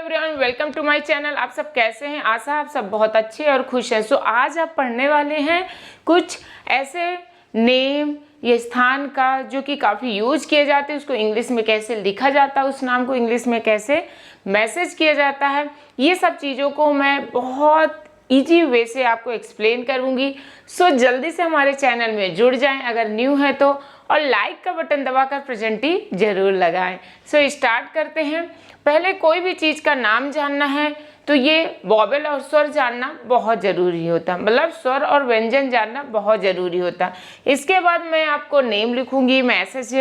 Everyone, welcome to my channel. आप सब कैसे हैं? आशा आप सब बहुत अच्छे और खुश हैं। सो आज आप पढ़ने वाले हैं कुछ ऐसे नेम या स्थान का जो कि काफ़ी यूज किए जाते हैं, उसको इंग्लिश में कैसे लिखा जाता है, उस नाम को इंग्लिश में कैसे मैसेज किया जाता है, ये सब चीज़ों को मैं बहुत इजी वे से आपको एक्सप्लेन करूंगी। सो जल्दी से हमारे चैनल में जुड़ जाएं अगर न्यू है तो, और लाइक का बटन दबाकर प्रेजेंटी जरूर लगाएं। सो स्टार्ट करते हैं। पहले कोई भी चीज़ का नाम जानना है तो ये वॉवेल और स्वर जानना बहुत ज़रूरी होता है, मतलब स्वर और व्यंजन जानना बहुत ज़रूरी होता है। इसके बाद मैं आपको नेम लिखूंगी, मैसेज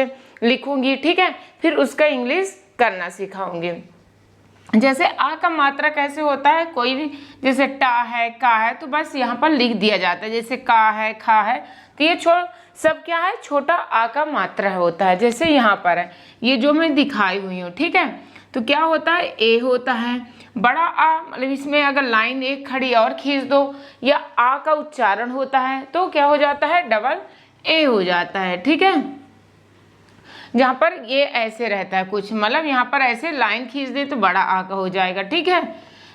लिखूंगी, ठीक है, फिर उसका इंग्लिश करना सिखाऊंगी। जैसे आ का मात्रा कैसे होता है, कोई भी जैसे टा है, का है, तो बस यहाँ पर लिख दिया जाता है। जैसे का है, खा है, तो ये सब क्या है, छोटा आ का मात्रा होता है। जैसे यहाँ पर है, ये जो मैं दिखाई हुई हूँ, ठीक है, तो क्या होता है, ए होता है। बड़ा आ मतलब इसमें अगर लाइन एक खड़ी और खींच दो या आ का उच्चारण होता है तो क्या हो जाता है, डबल ए हो जाता है, ठीक है। जहाँ पर ये ऐसे रहता है कुछ, मतलब यहाँ पर ऐसे लाइन खींच दे तो बड़ा आ का हो जाएगा, ठीक है।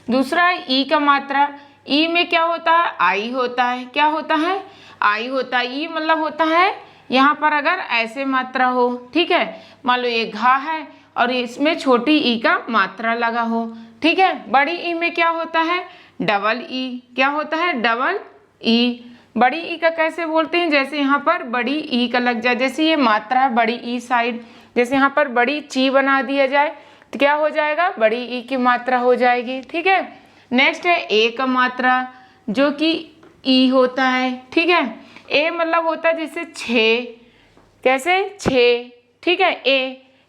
दूसरा है ई का मात्रा। ई में क्या होता है, आई होता है। क्या होता है, आई होता है। ई मतलब होता है यहाँ पर अगर ऐसे मात्रा हो, ठीक है, मान लो ये घा है और इसमें छोटी ई का मात्रा लगा हो, ठीक है। बड़ी ई में क्या होता है, डबल ई। क्या होता है, डबल ई। बड़ी ई का कैसे बोलते हैं, जैसे यहाँ पर बड़ी ई का लग जाए, जैसे ये मात्रा है बड़ी ई साइड, जैसे यहाँ पर बड़ी ची बना दिया जाए तो क्या हो जाएगा, बड़ी ई की मात्रा हो जाएगी, ठीक है। नेक्स्ट है ए का मात्रा, जो कि ई होता है, ठीक है। ए मतलब होता है जैसे छः, कैसे छः, ठीक है।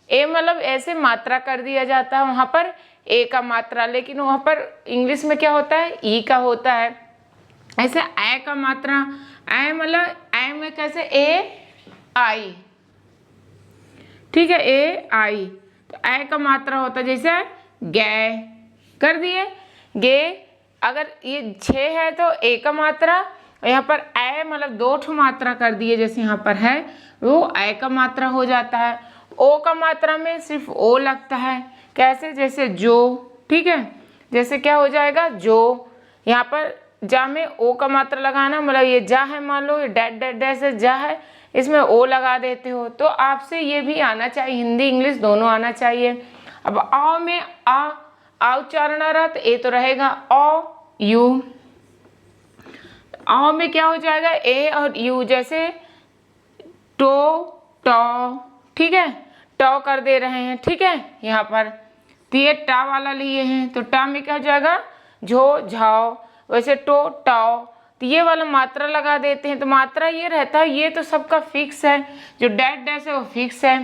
ए मतलब ऐसे मात्रा कर दिया जाता है वहाँ पर ए का मात्रा, लेकिन वहाँ पर इंग्लिश में क्या होता है, ई का होता है। ऐसे ए का मात्रा, ए मतलब ए में कैसे, ए आई, ठीक है, ए आई, तो ए का मात्रा होता है जैसे गे कर दिए, गे। अगर ये छः है तो ए का मात्रा, यहाँ पर ए मतलब दो ठो मात्रा कर दिए, जैसे यहाँ पर है वो ए का मात्रा हो जाता है। ओ का मात्रा में सिर्फ ओ लगता है, कैसे, जैसे जो, ठीक है, जैसे क्या हो जाएगा, जो। यहाँ पर जा में ओ का मात्रा लगाना, मतलब ये जा है, मान लो ये डैट डैट डैश से जा है, इसमें ओ लगा देते हो। तो आपसे ये भी आना चाहिए, हिंदी इंग्लिश दोनों आना चाहिए। अब आ में आ उच्चारण आ रहा तो ए तो रहेगा ओ यू। आ में क्या हो जाएगा, ए और यू, जैसे टो टॉ, ठीक है, टॉ कर दे रहे हैं, ठीक है। यहाँ पर तो ये टा वाला लिए हैं तो टा में क्या हो जाएगा, झो झाओ। वैसे टो टाओ, तो ये वाला मात्रा लगा देते हैं तो मात्रा ये रहता है, ये तो सबका फिक्स है। जो डैट डैश है वो फिक्स है।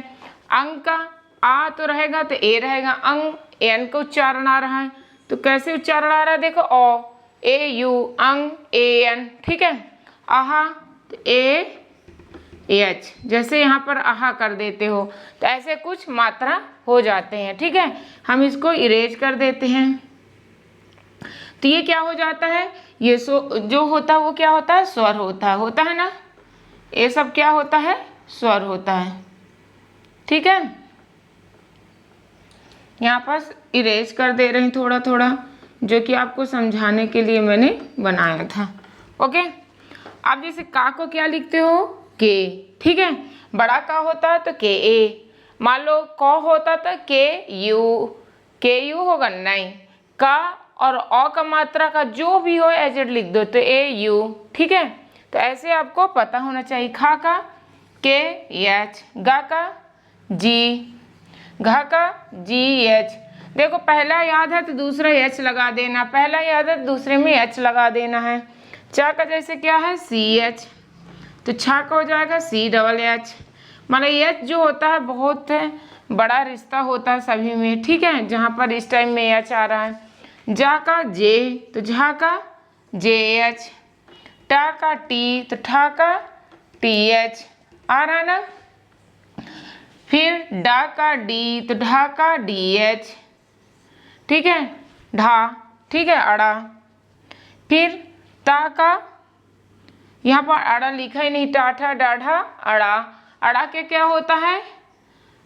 अंग का आ तो रहेगा तो ए रहेगा, अंग एन का उच्चारण आ रहा है तो कैसे उच्चारण आ रहा है, देखो ओ ए यू, अंग ए एन, ठीक है। आहा तो ए एच, जैसे यहाँ पर आहा कर देते हो तो ऐसे कुछ मात्रा हो जाते हैं, ठीक है। हम इसको इरेज कर देते हैं तो ये क्या हो जाता है, ये जो होता है वो क्या होता है, स्वर होता है ना। ये सब क्या होता है, स्वर होता है, ठीक है। यहाँ पर इरेज कर दे रहे हैं थोड़ा थोड़ा, जो कि आपको समझाने के लिए मैंने बनाया था, ओके। आप जैसे का को क्या लिखते हो, के, ठीक है। बड़ा का होता है तो के ए, मान लो क होता तो के यू होगा, नहीं। का और अ का मात्रा का जो भी हो एजेड लिख दो तो ए यू, ठीक है। तो ऐसे आपको पता होना चाहिए। खा का के एच, गा का जी, घा का जी एच। देखो पहला याद है तो दूसरा एच लगा देना, पहला याद है तो दूसरे में एच लगा देना है। चा का जैसे क्या है, सी एच, तो छा का हो जाएगा सी डबल एच। मतलब एच जो होता है बहुत बड़ा रिश्ता होता है सभी में, ठीक है, जहाँ पर इस टाइम में एच आ रहा है। जा का जे तो झा का जे एच, टा का टी तो ठा का टी एच आ रहा है ना। फिर डा का डी तो ढा का डी एच, ठीक है, ढा, ठीक है, अड़ा। फिर ता का, यहाँ पर अड़ा लिखा ही नहीं, टाठा डाढ़ा अड़ा, अड़ा के क्या होता है,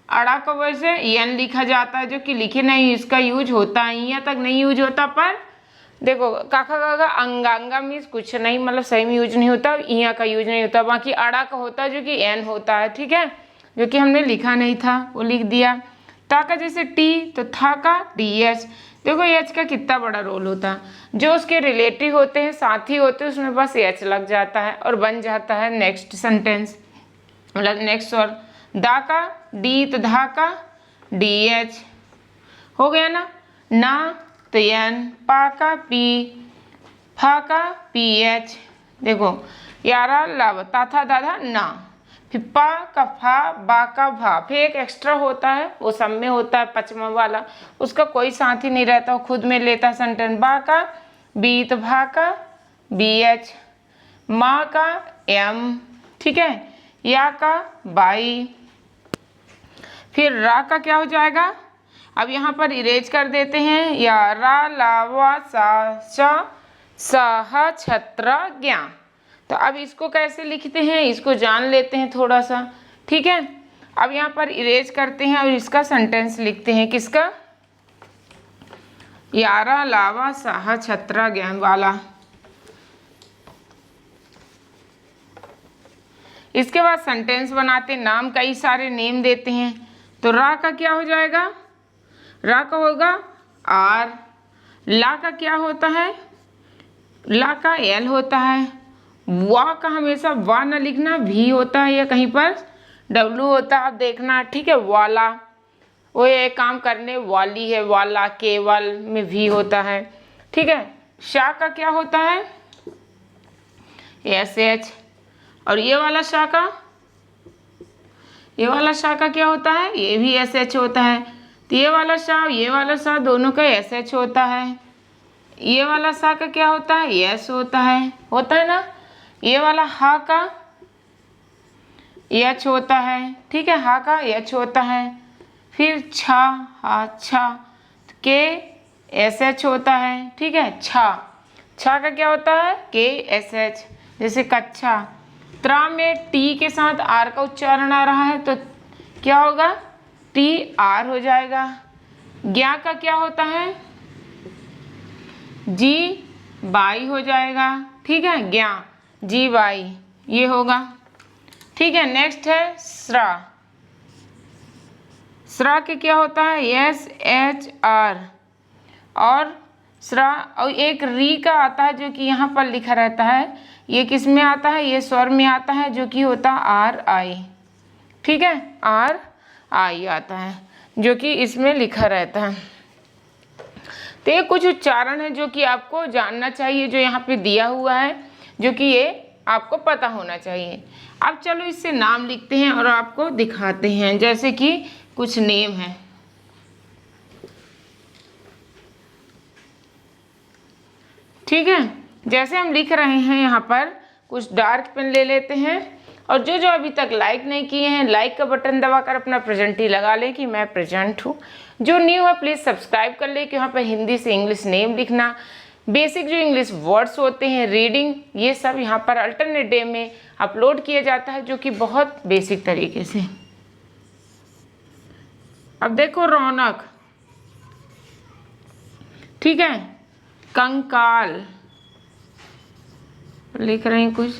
अड़ा को वैसे यन लिखा जाता है, जो कि लिखे नहीं, इसका यूज होता है, यहाँ तक नहीं यूज होता। पर देखो काका काका अंगांगा मीन्स कुछ नहीं, मतलब सही में यूज नहीं होता, यहाँ का यूज नहीं होता। बाकी अड़ा का होता है जो कि एन होता है, ठीक है, जो कि हमने लिखा नहीं था वो लिख दिया। ता का जैसे टी तो था का डी एच। देखो एच का कितना बड़ा रोल होता है, जो उसके रिलेटिव होते हैं, साथी होते हैं, उसमें बस एच लग जाता है और बन जाता है नेक्स्ट सेंटेंस, मतलब नेक्स्ट वर्ड। दा का डी तो धा का डी एच हो गया ना तो एन, पा का पी, फा का पी एच। देखो यारा लाभ ता था दादा ना, फिर पा का फा, बा का भा, फिर एक एक्स्ट्रा होता है वो सब में होता है पचमा वाला, उसका कोई साथी नहीं रहता, वो खुद में लेता सेंटेंस। बा का बी तो भा का बी एच, माँ का एम, ठीक है, या का बाई। फिर रा का क्या हो जाएगा, अब यहाँ पर इरेज कर देते हैं, या रा लावा सा सह छत्र ज्ञा। तो अब इसको कैसे लिखते हैं इसको जान लेते हैं थोड़ा सा, ठीक है। अब यहाँ पर इरेज करते हैं और इसका सेंटेंस लिखते हैं, किसका, यारा लावा सह छत्र ज्ञान वाला। इसके बाद सेंटेंस बनाते, नाम कई सारे नेम देते हैं। तो रा का क्या हो जाएगा, रा का होगा आर। ला का क्या होता है, ला का एल होता है। वा का हमेशा वा न लिखना, भी होता है या कहीं पर डब्लू होता है, आप देखना, ठीक है। वाला वो ये काम करने वाली है, वाला केवल में भी होता है, ठीक है। शा का क्या होता है, एस एच। और ये वाला शा का, ये वाला शा का क्या होता है, ये भी एस एच होता है। तो ये वाला शा दोनों का एस एच होता है। ये वाला सा का क्या होता है, यस होता है ना। ये वाला हा का एच होता है, ठीक है, हा का एच होता है। फिर छा, हा छा के एस एच होता है, ठीक है। छा का क्या होता है, के एस एच, जैसे कच्छा। त्रा में टी के साथ आर का उच्चारण आ रहा है तो क्या होगा, टी आर हो जाएगा। ज्ञा का क्या होता है, जी बाई हो जाएगा, ठीक है, ज्ञा जी बाई ये होगा, ठीक है। नेक्स्ट है स्रा। स्रा के क्या होता है, एस एच आर। और स्रा और एक री का आता है जो कि यहाँ पर लिखा रहता है, ये किस में आता है, ये स्वर में आता है, जो कि होता है आर आई, ठीक है, आर आई आता है जो कि इसमें लिखा रहता है। तो ये कुछ उच्चारण है जो कि आपको जानना चाहिए, जो यहाँ पे दिया हुआ है, जो कि ये आपको पता होना चाहिए। अब चलो इससे नाम लिखते हैं और आपको दिखाते हैं, जैसे कि कुछ नेम है, ठीक है। जैसे हम लिख रहे हैं यहाँ पर कुछ डार्क पेन ले लेते हैं, और जो जो अभी तक लाइक नहीं किए हैं लाइक का बटन दबाकर अपना प्रेजेंट ही लगा लें कि मैं प्रेजेंट हूँ। जो न्यू है प्लीज़ सब्सक्राइब कर ले, कि यहाँ पर हिंदी से इंग्लिश नेम लिखना, बेसिक जो इंग्लिश वर्ड्स होते हैं, रीडिंग, ये सब यहाँ पर अल्टरनेट डे में अपलोड किया जाता है, जो कि बहुत बेसिक तरीके से। अब देखो रौनक, ठीक है, कंकाल लिख रहे हैं कुछ,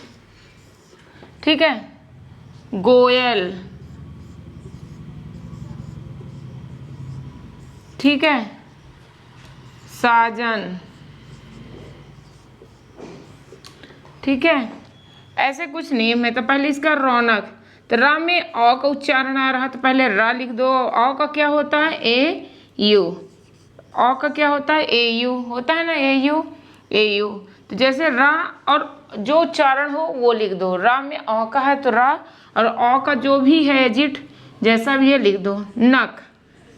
ठीक है, गोयल, ठीक है, साजन, ठीक है, ऐसे कुछ नेम है। तो पहले इसका रौनक, तो रा में औ का उच्चारण आ रहा, तो पहले रा लिख दो। औ का क्या होता है, ए यू। औ का क्या होता है, ए यू होता है ना, ए यू। तो जैसे रा और जो उच्चारण हो वो लिख दो। रा में औ का है तो रा, और औ का जो भी है एजिट जैसा भी है लिख दो। नक,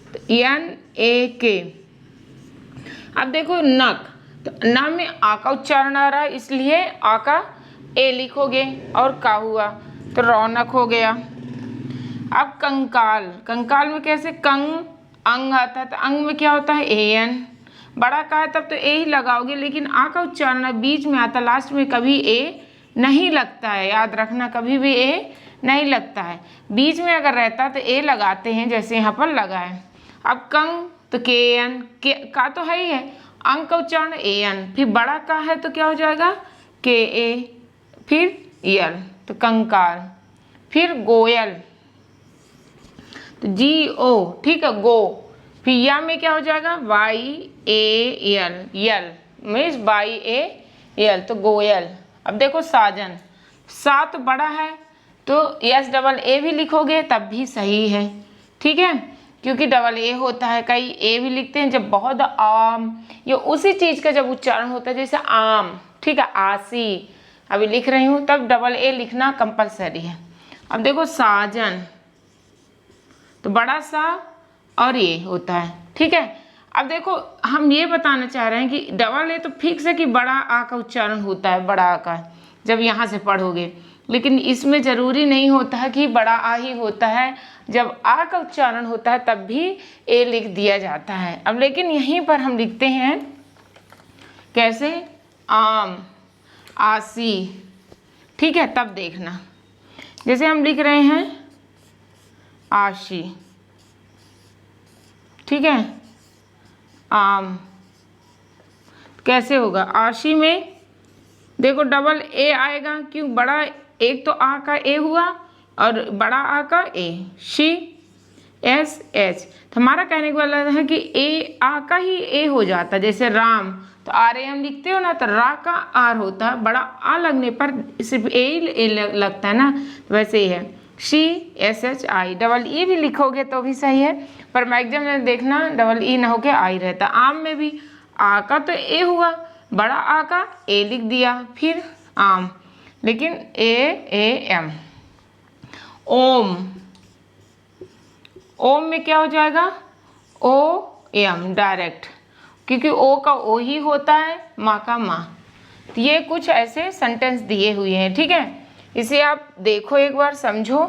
तो एन ए के। अब देखो नक, तो ना में आ का उच्चारण आ रहा है, इसलिए आ का ए लिखोगे, और का हुआ तो रौनक हो गया। अब कंकाल, कंकाल में कैसे, कंग अंग आता है, तो अंग में क्या होता है, ए एन। बड़ा का है तब तो ए ही लगाओगे, लेकिन आ का उच्चारण बीच में आता, लास्ट में कभी ए नहीं लगता है, याद रखना कभी भी ए नहीं लगता है। बीच में अगर रहता तो ए लगाते हैं, जैसे यहाँ पर लगा है। अब कंग तो के एन, के का तो है ही है, अंक का उच्चारण ए एन, फिर बड़ा का है तो क्या हो जाएगा के ए, फिर यल तो कंकाल, फिर गोयल तो जी ओ, ठीक है गो, फिर या में क्या हो जाएगा वाई ए यल, यल मीन्स वाई ए यल तो गोयल। अब देखो साजन, सा तो बड़ा है तो यस डबल ए भी लिखोगे तब भी सही है, ठीक है, क्योंकि डबल ए होता है, कई ए भी लिखते हैं जब बहुत आम या उसी चीज़ का जब उच्चारण होता है, जैसे आम, ठीक है, आसी अभी लिख रही हूँ तब डबल ए लिखना कंपलसरी है। अब देखो साजन तो बड़ा सा और ये होता है, ठीक है। अब देखो हम ये बताना चाह रहे हैं कि डबल ए तो फिक्स है कि बड़ा आ का उच्चारण होता है, बड़ा आ का जब यहाँ से पढ़ोगे, लेकिन इसमें ज़रूरी नहीं होता है कि बड़ा आ ही होता है, जब आ का उच्चारण होता है तब भी ए लिख दिया जाता है। अब लेकिन यहीं पर हम लिखते हैं कैसे, आम, आसी, ठीक है, तब देखना जैसे हम लिख रहे हैं आशी, ठीक है, आम कैसे होगा, आशी में देखो डबल ए आएगा, क्यों, बड़ा एक तो आ का ए हुआ और बड़ा आ का ए, शी एस एच, तो हमारा कहने का वाला है कि ए आ का ही ए हो जाता है, जैसे राम तो आर ए एम लिखते हो ना तो रा का आर होता है, बड़ा आ लगने पर सिर्फ ए लगता है ना, तो वैसे ही है she S H I, double E भी लिखोगे तो भी सही है, पर मैक्सिमम में देखना डबल ई ना होके आई रहता। आम में भी आ का तो ए हुआ, बड़ा आ का ए लिख दिया, फिर आम, लेकिन ए एम। ओम, ओम में क्या हो जाएगा ओ एम डायरेक्ट, क्योंकि ओ का ओ ही होता है, माँ का माँ। तो ये कुछ ऐसे सेंटेंस दिए हुए हैं, ठीक है, इसे आप देखो एक बार, समझो,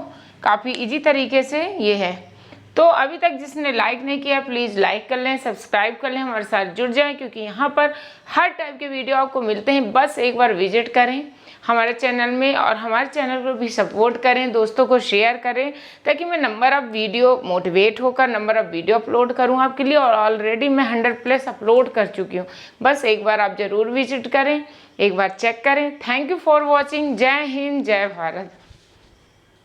काफ़ी इजी तरीके से ये है। तो अभी तक जिसने लाइक नहीं किया प्लीज़ लाइक कर लें, सब्सक्राइब कर लें, हमारे साथ जुड़ जाएं, क्योंकि यहाँ पर हर टाइप के वीडियो आपको मिलते हैं। बस एक बार विजिट करें हमारे चैनल में और हमारे चैनल को भी सपोर्ट करें, दोस्तों को शेयर करें, ताकि मैं नंबर ऑफ़ वीडियो मोटिवेट होकर नंबर ऑफ़ वीडियो अपलोड करूँ आपके लिए, और ऑलरेडी मैं 100+ अपलोड कर चुकी हूँ। बस एक बार आप ज़रूर विजिट करें, एक बार चेक करें। Thank you for watching. जय हिंद, जय भारत।